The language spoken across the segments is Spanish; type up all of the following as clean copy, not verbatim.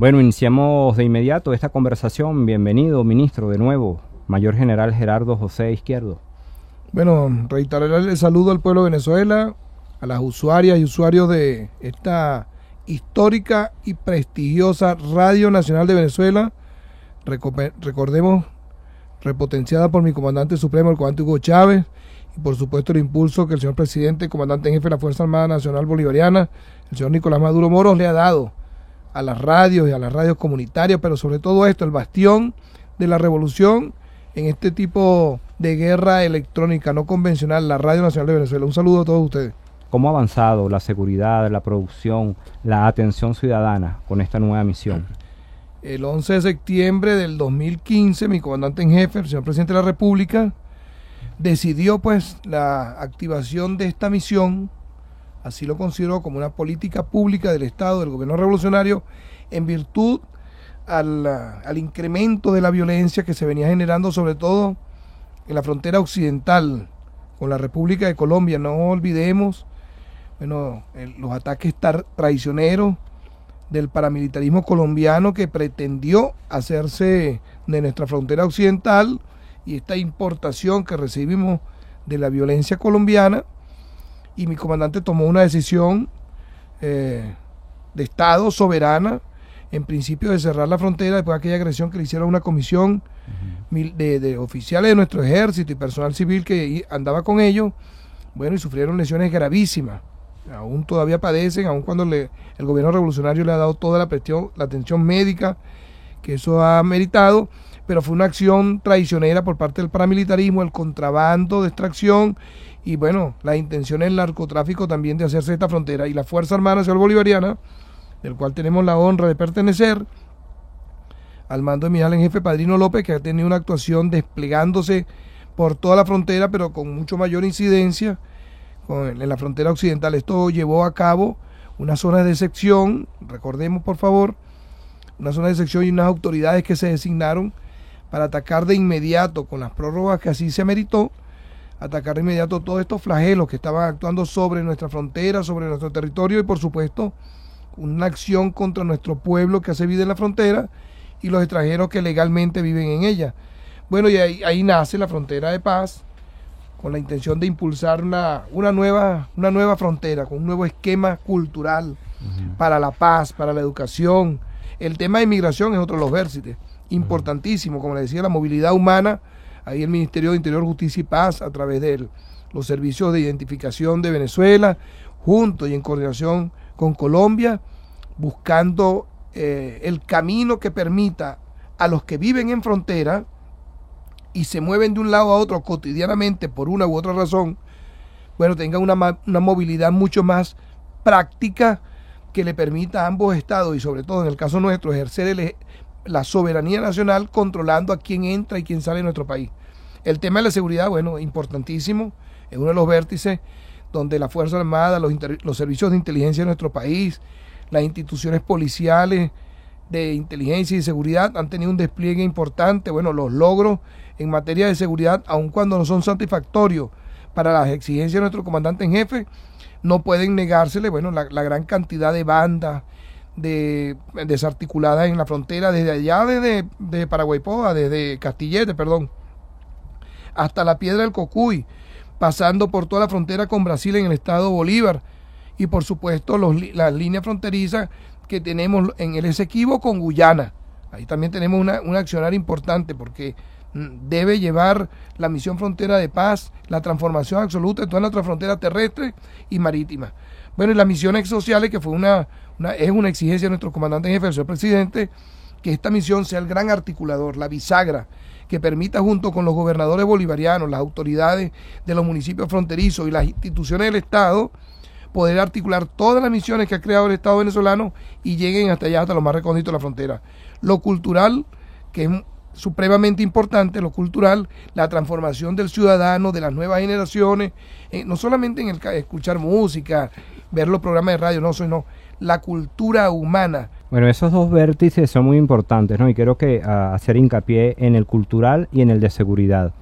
Bueno, iniciamos de inmediato esta conversación. Bienvenido, ministro, de nuevo, Mayor General Gerardo José Izquierdo. Bueno, reiterar el saludo al pueblo de Venezuela, a las usuarias y usuarios de esta histórica y prestigiosa Radio Nacional de Venezuela. Recordemos, repotenciada por mi comandante supremo, el comandante Hugo Chávez, y por supuesto el impulso que el señor presidente, comandante en jefe de la Fuerza Armada Nacional Bolivariana, el señor Nicolás Maduro Moros, le ha dado a las radios y a las radios comunitarias, pero sobre todo esto, el bastión de la revolución en este tipo de guerra electrónica no convencional, la Radio Nacional de Venezuela. Un saludo a todos ustedes. ¿Cómo ha avanzado la seguridad, la producción, la atención ciudadana con esta nueva misión? El 11 de septiembre del 2015, mi comandante en jefe, el señor presidente de la República, decidió pues la activación de esta misión. Así lo consideró como una política pública del Estado, del gobierno revolucionario, en virtud al incremento de la violencia que se venía generando, sobre todo en la frontera occidental con la República de Colombia. No olvidemos los ataques traicioneros del paramilitarismo colombiano que pretendió hacerse de nuestra frontera occidental, y esta importación que recibimos de la violencia colombiana. Y mi comandante tomó una decisión de Estado soberana, en principio de cerrar la frontera después de aquella agresión que le hicieron a una comisión de oficiales de nuestro ejército y personal civil que andaba con ellos, y sufrieron lesiones gravísimas. Aún todavía padecen, aun cuando el gobierno revolucionario le ha dado toda la atención médica que eso ha meritado, pero fue una acción traicionera por parte del paramilitarismo, el contrabando de extracción y la intención del narcotráfico también de hacerse esta frontera. Y la Fuerza Armada Nacional Bolivariana, del cual tenemos la honra de pertenecer, al mando de mi general en jefe Padrino López, que ha tenido una actuación desplegándose por toda la frontera, pero con mucho mayor incidencia en la frontera occidental. Esto llevó a cabo una zona de sección, recordemos por favor, una zona de sección y unas autoridades que se designaron para atacar de inmediato, con las prórrogas que así se meritó, atacar de inmediato todos estos flagelos que estaban actuando sobre nuestra frontera, sobre nuestro territorio, y por supuesto una acción contra nuestro pueblo que hace vida en la frontera y los extranjeros que legalmente viven en ella. Y ahí nace la frontera de paz, con la intención de impulsar una nueva frontera, con un nuevo esquema cultural para la paz, para la educación. El tema de inmigración es otro de los vértices importantísimo, como le decía, la movilidad humana. Ahí el Ministerio de Interior, Justicia y Paz, a través de los servicios de identificación de Venezuela, junto y en coordinación con Colombia, buscando el camino que permita a los que viven en frontera y se mueven de un lado a otro cotidianamente por una u otra razón, tengan una movilidad mucho más práctica que le permita a ambos estados, y sobre todo en el caso nuestro, ejercer la soberanía nacional controlando a quién entra y quién sale de nuestro país. El tema de la seguridad, importantísimo, es uno de los vértices donde la Fuerza Armada, los servicios de inteligencia de nuestro país, las instituciones policiales de inteligencia y seguridad han tenido un despliegue importante. Los logros en materia de seguridad, aun cuando no son satisfactorios para las exigencias de nuestro comandante en jefe, no pueden negársele, la gran cantidad de bandas desarticuladas en la frontera, desde Paraguaypoa, desde Castillete, hasta la Piedra del Cocuy, pasando por toda la frontera con Brasil en el estado Bolívar, y por supuesto las líneas fronterizas que tenemos en el Esequibo con Guyana. Ahí también tenemos un accionar importante, porque debe llevar la misión Frontera de Paz, la transformación absoluta de toda nuestra frontera terrestre y marítima. Y las misiones sociales, que fue es una exigencia de nuestro comandante en jefe, el señor presidente, que esta misión sea el gran articulador, la bisagra, que permita, junto con los gobernadores bolivarianos, las autoridades de los municipios fronterizos y las instituciones del Estado, poder articular todas las misiones que ha creado el Estado venezolano y lleguen hasta allá, hasta lo más recóndito de la frontera. Lo cultural, que es supremamente importante, lo cultural, la transformación del ciudadano, de las nuevas generaciones, no solamente en el escuchar música, ver los programas de radio, sino la cultura humana. Esos dos vértices son muy importantes, ¿no? Y quiero hacer hincapié en el cultural y en el de seguridad.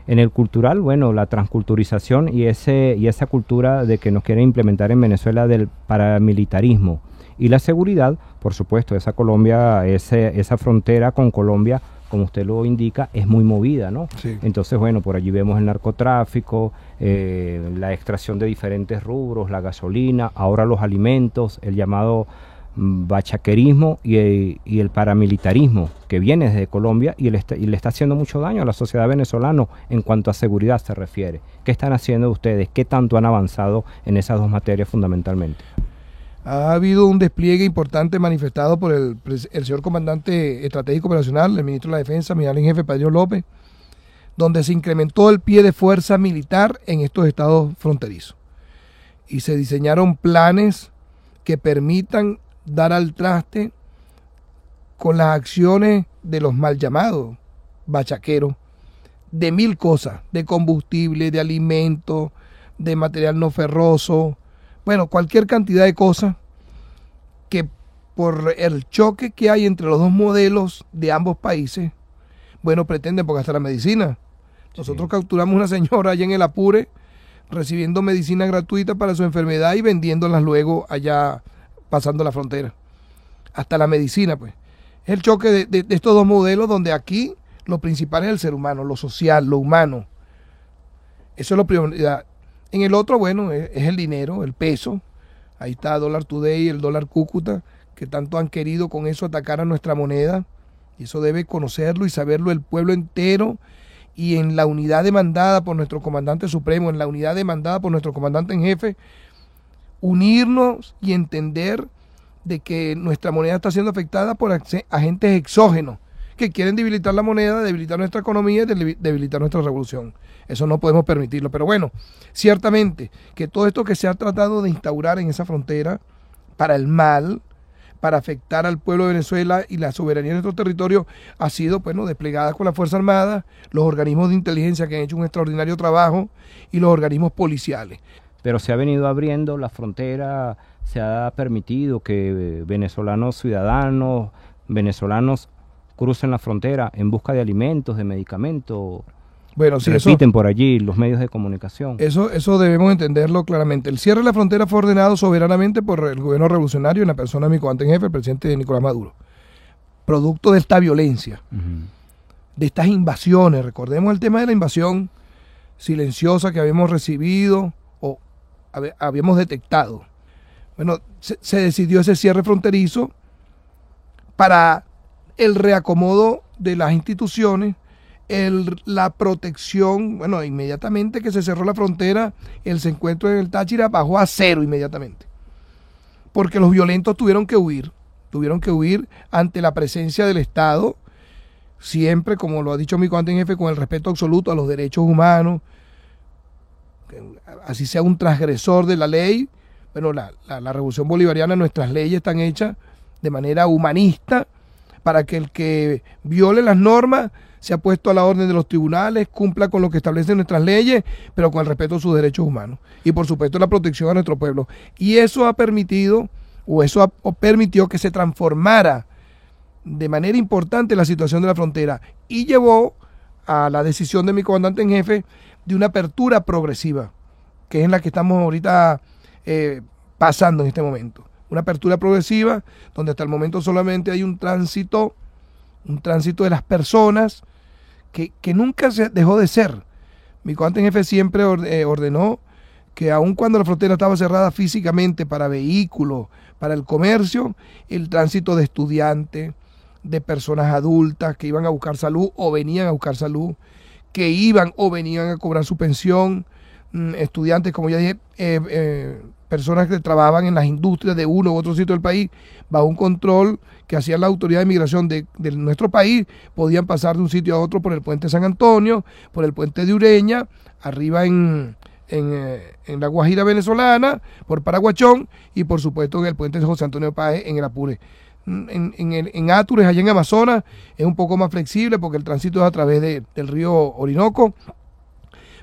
En el cultural, la transculturización y esa cultura de que nos quieren implementar en Venezuela del paramilitarismo. Y la seguridad, Por supuesto, esa Colombia, esa frontera con Colombia, como usted lo indica, es muy movida, ¿no? Sí. Entonces, bueno, por allí vemos el narcotráfico, la extracción de diferentes rubros, la gasolina, ahora los alimentos, el llamado bachaquerismo y el paramilitarismo que viene desde Colombia y le está haciendo mucho daño a la sociedad venezolana en cuanto a seguridad se refiere. ¿Qué están haciendo ustedes? ¿Qué tanto han avanzado en esas dos materias fundamentalmente? Ha habido un despliegue importante manifestado por el señor comandante estratégico operacional, el ministro de la Defensa, almirante en jefe Padrino López, donde se incrementó el pie de fuerza militar en estos estados fronterizos. Y se diseñaron planes que permitan dar al traste con las acciones de los mal llamados bachaqueros, de mil cosas, de combustible, de alimentos, de material no ferroso, bueno, cualquier cantidad de cosas que por el choque que hay entre los dos modelos de ambos países, bueno, pretenden, porque hasta la medicina. Nosotros capturamos una señora allá en el Apure recibiendo medicina gratuita para su enfermedad y vendiéndolas luego allá pasando la frontera. Hasta la medicina, pues. Es el choque de estos dos modelos donde aquí lo principal es el ser humano, lo social, lo humano. Eso es lo prioridad. En el otro, bueno, es el dinero, el peso. Ahí está Dólar Today, el dólar Cúcuta, que tanto han querido con eso atacar a nuestra moneda. Y eso debe conocerlo y saberlo el pueblo entero. Y en la unidad demandada por nuestro comandante supremo, en la unidad demandada por nuestro comandante en jefe, unirnos y entender de que nuestra moneda está siendo afectada por agentes exógenos que quieren debilitar la moneda, debilitar nuestra economía y debilitar nuestra revolución. Eso no podemos permitirlo. Pero bueno, ciertamente que todo esto que se ha tratado de instaurar en esa frontera para el mal, para afectar al pueblo de Venezuela y la soberanía de nuestro territorio, ha sido, bueno, desplegada con la Fuerza Armada, los organismos de inteligencia que han hecho un extraordinario trabajo y los organismos policiales. Pero se ha venido abriendo la frontera, se ha permitido que venezolanos ciudadanos, venezolanos crucen la frontera en busca de alimentos, de medicamentos. Bueno, sí, repiten por allí los medios de comunicación. Eso debemos entenderlo claramente. El cierre de la frontera fue ordenado soberanamente por el gobierno revolucionario en la persona de mi comandante en jefe, el presidente Nicolás Maduro. Producto de esta violencia, de estas invasiones. Recordemos el tema de la invasión silenciosa que habíamos recibido o habíamos detectado. Bueno, se decidió ese cierre fronterizo para el reacomodo de las instituciones, la protección. Bueno, inmediatamente que se cerró la frontera, el secuestro en el Táchira bajó a cero inmediatamente, porque los violentos tuvieron que huir ante la presencia del Estado, siempre, como lo ha dicho mi comandante en jefe, con el respeto absoluto a los derechos humanos, así sea un transgresor de la ley. Bueno, la revolución bolivariana, nuestras leyes están hechas de manera humanista para que el que viole las normas sea puesto a la orden de los tribunales, cumpla con lo que establecen nuestras leyes, pero con el respeto a sus derechos humanos. Y por supuesto la protección a nuestro pueblo. Y eso ha permitido, permitió que se transformara de manera importante la situación de la frontera y llevó a la decisión de mi comandante en jefe de una apertura progresiva, que es en la que estamos ahorita pasando en este momento. Una apertura progresiva donde hasta el momento solamente hay un tránsito de las personas que nunca se dejó de ser. Mi comandante en jefe siempre ordenó que aun cuando la frontera estaba cerrada físicamente para vehículos, para el comercio, el tránsito de estudiantes, de personas adultas que iban a buscar salud o venían a buscar salud, que iban o venían a cobrar su pensión, estudiantes, como ya dije, personas que trabajaban en las industrias de uno u otro sitio del país, bajo un control que hacía la autoridad de migración de nuestro país, podían pasar de un sitio a otro por el puente San Antonio, por el puente de Ureña, arriba en la Guajira venezolana, por Paraguachón y por supuesto en el puente de José Antonio Páez en el Apure. En Atures, allá en Amazonas, es un poco más flexible porque el tránsito es a través del río Orinoco.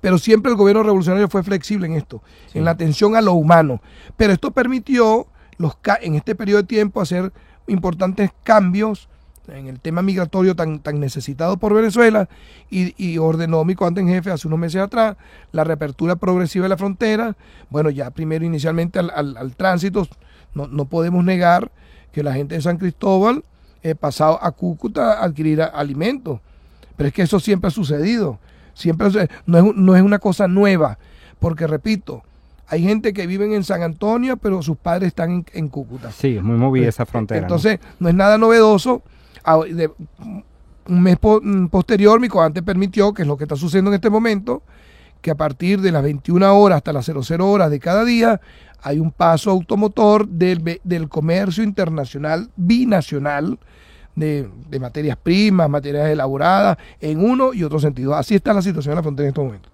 Pero siempre el gobierno revolucionario fue flexible en esto, sí, en la atención a lo humano. Pero esto permitió en este periodo de tiempo hacer importantes cambios en el tema migratorio tan necesitado por Venezuela y ordenó mi comandante en jefe hace unos meses atrás la reapertura progresiva de la frontera. Bueno, ya primero inicialmente al tránsito, no podemos negar que la gente de San Cristóbal pasado a Cúcuta a adquirir alimentos. Pero es que eso siempre ha sucedido. No es una cosa nueva. Porque, repito, hay gente que vive en San Antonio, pero sus padres están en Cúcuta. Sí, es muy movida esa frontera. Entonces, no es nada novedoso. Un mes posterior, mi comandante permitió, que es lo que está sucediendo en este momento, que a partir de las 21 horas hasta las 00 horas de cada día hay un paso automotor del comercio internacional binacional de materias primas, materias elaboradas en uno y otro sentido. Así está la situación en la frontera en estos momentos.